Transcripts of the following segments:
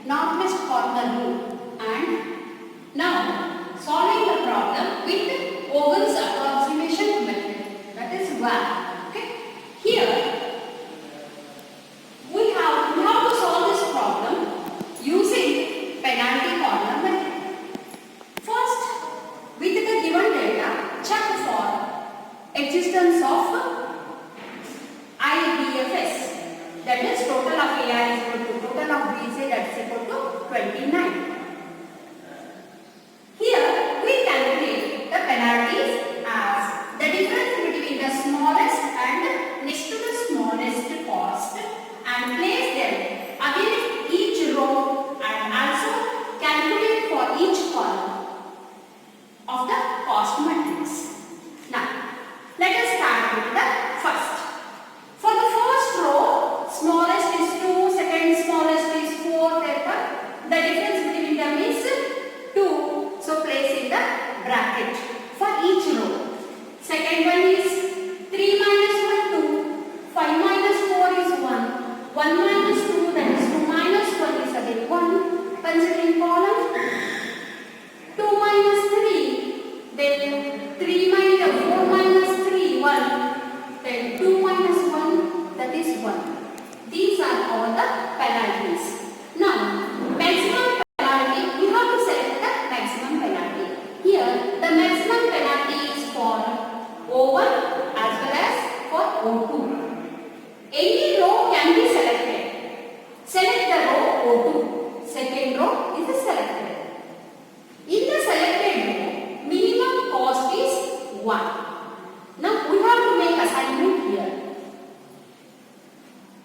northwest corner rule. And now solving the problem with Vogel's approximation method, that is VAR. Okay. Here we have to solve this problem using penalty corner method. First, with the given data, check for existence of IDFS, that is total of AI is equal to total of BC, that is equal to 29. Here we calculate the penalties as the difference between the smallest and next to the smallest cost and place them against each row and also calculate for each column of the cost matrix. Now let us start with the first. For the first row, smallest is 2, second smallest is 4, therefore the difference between them is 2. So place in the bracket for each row. Second one is 3 minus 1, 2, 5 minus 4 is 1, 1 minus 2, that is 2 minus 1 is again 1, considering column, 2 minus 3, then 3 minus 4 minus 3, 1, then 2 minus 1, that is 1. These are all the penalties. Now, maximum penalty, we have to select the maximum penalty. Here, the maximum penalty is for O1 as well as for O2. Any row can be selected. Select the row O2. Second row is selected. In the selected row, minimum cost is 1. Now, we have to make assignment here.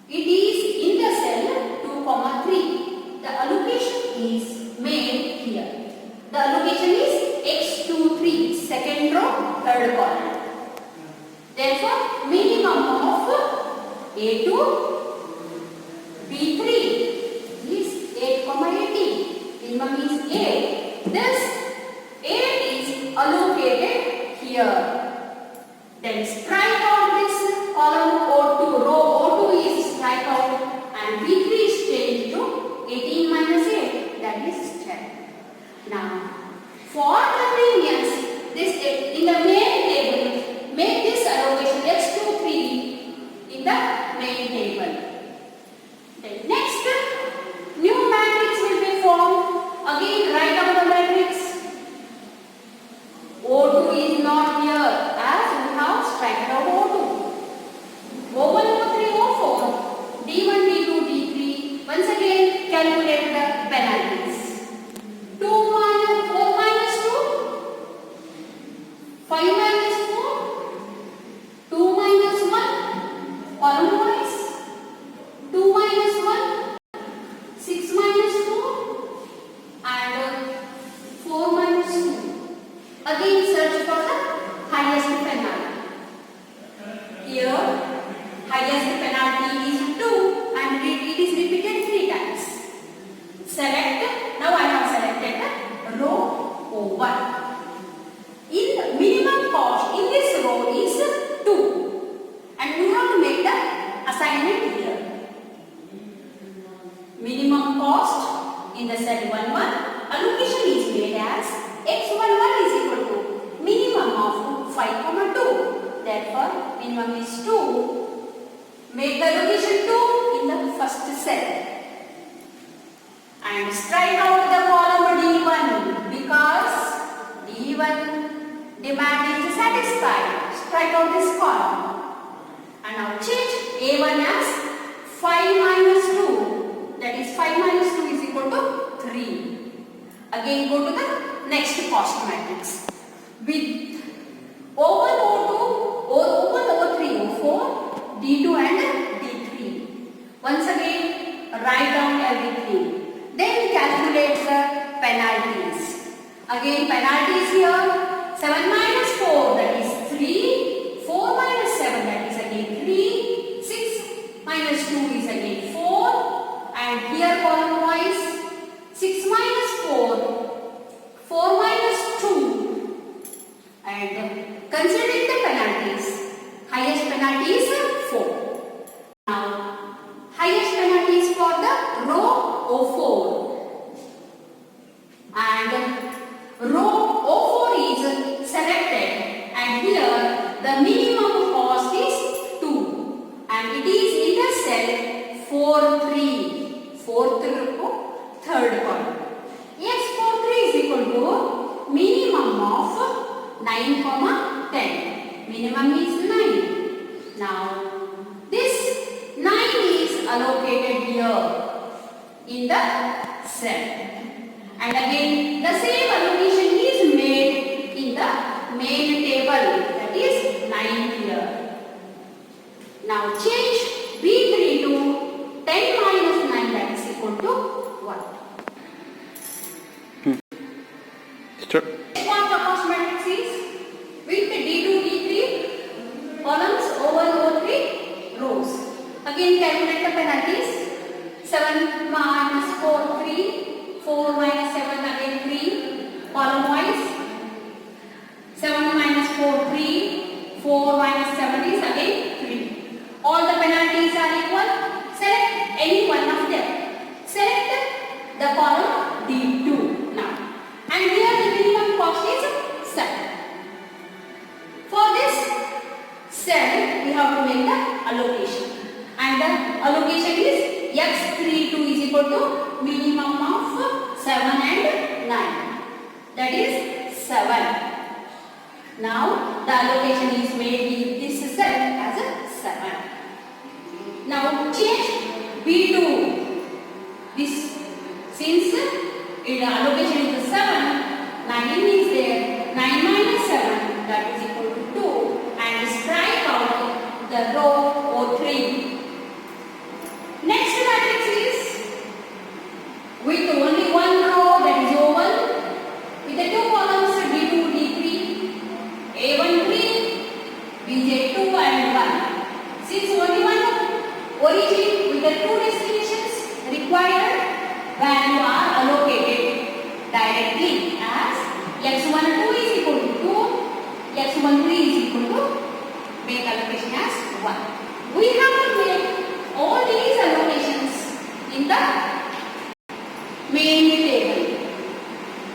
It is in the cell 2,3. The allocation is made here. The allocation is x23, second row, third column. Therefore, minimum of A2, B3 is 8,80. Minimum is 8. Thus, 8 is allocated here. Then strike out this column O2, row O2 is strike out and B3 is changed to 18 minus 8, that is 10. Now, for convenience, this in the main table, make this allocation x23 in the main table. Then next, new matrix will be formed. Again, write down the matrix. O2 is not here as we have strike out O2. O1, O3, O4, D1, D2, D3. Once again, calculate the penalties. 2 minus 4 minus 2, 5 minus 4, 2 minus 1, column wise, 2 minus 1, 6 minus 4, and 4 minus 2. Again, search for the highest penalty. Here, highest penalty is 2 and it is repeated 3 times. Select, now I have selected the row O1. In minimum cost in this row is 2 and we have to make the assignment here. Minimum cost in the cell 1,1, allocation is made as x11 is equal to minimum of 5,2. Therefore, minimum is 2. Make the allocation 2 in the first cell. And strike out the column D1 because D1 demand is satisfied. Strike out this column. And now change A1 as 5 minus 2. That is 5 minus 2 is equal to 3. Again go to the next cost matrix. With O1, O2, O1, O3, O4, D2 and D3. Once again write down everything. Then calculate the penalties. Again penalties here. 7 minus 4 that is 3. 4 minus 7 that is again 3. 6 minus 2 is again 4. And here column wise 6 minus 4. 4 minus 2. And considering the penalties, highest penalty is 4. Now, highest penalty is for the row O4. the minimum cost is 2 and it is in the cell 4, 3, fourth row, third column. X43 is equal to minimum of 9, 10. Minimum is 9. Now this 9 is allocated here in the cell. And again the same allocation is made in the main table, that is 9 here. Now change B3 to 10 minus 9, that is equal to 1. Start. What the cost matrix is? With D2, D3, columns, O1, O3, rows. Again calculate the penalties. 7 minus 4, 3. 4 minus 7, again 3. Column wise. 7 minus 4, 3. 4 minus 7 is again 3. All the penalties are equal. Select any one of them. Select the column D2 now. And here the minimum cost is 7. For this cell, we have to make the allocation. And the allocation is X32 is equal to minimum of 7 and 9. That is 7. Now the allocation is made in this cell as a 7. Now change B2. This, since its allocation is 7, 9 is there. 9 minus 7, that is equal to 2. And strike out the row O3. Next matrix is with only one row, that is O1, with the two columns D2, D3, A1, 3, BJ2 and 1. Since only one origin with the two destinations, required value are allocated directly as X12 is equal to 2, X13 is equal to make allocation as 1. We have to make all these allocations in the main table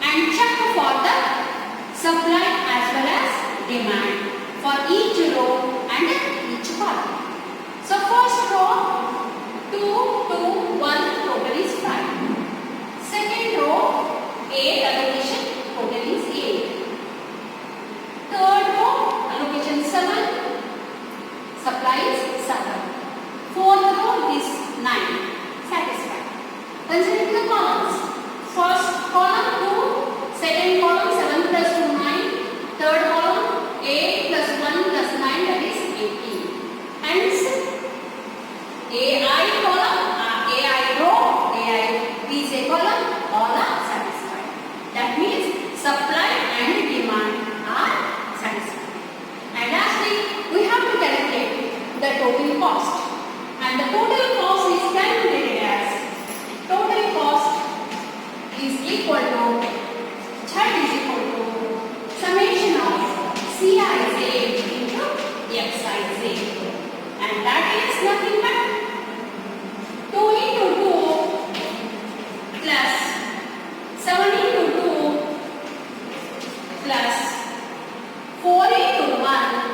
and check for the supply as well as demand for each row and each column. So first row 2, 2, 1, total is 5. Second row 8, allocation total is 8. Third row allocation 7, supply is 7. Fourth row is 9. Satisfied. Considering the columns. First column 2, second column 7 plus 2, 9. Third column 8 plus 1 plus 9, that is 18. Hence AI column, AI row, AI BJ column, all are satisfied. That means supply and demand are satisfied. And lastly, we have to calculate the total cost. And the total cost is calculated as total cost is equal to summation of Cij into Xij, and that is nothing but 2 into 2 plus 7 into 2 plus 4 into 1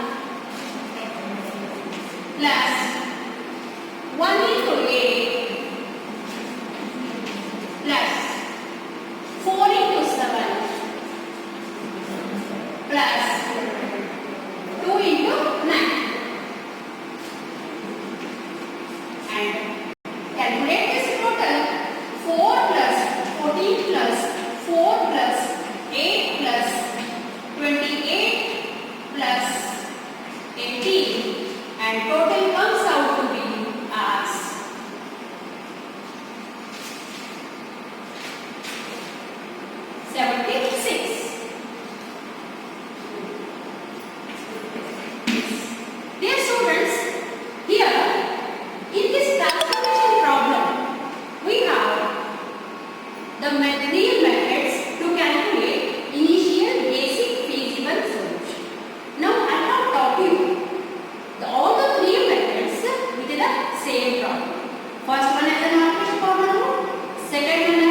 plus 1 into 8 plus 4 into 7 plus 2 into 9. And calculate this total. 4 plus 14 plus 4 plus 8 plus 28 plus 18, and total comes out to be as 76. Dear students, here in this transformation problem, we have the real methods to calculate initial basic feasible solution. Now I have taught you all the three methods with the same problem. First one is an alpha problem, second one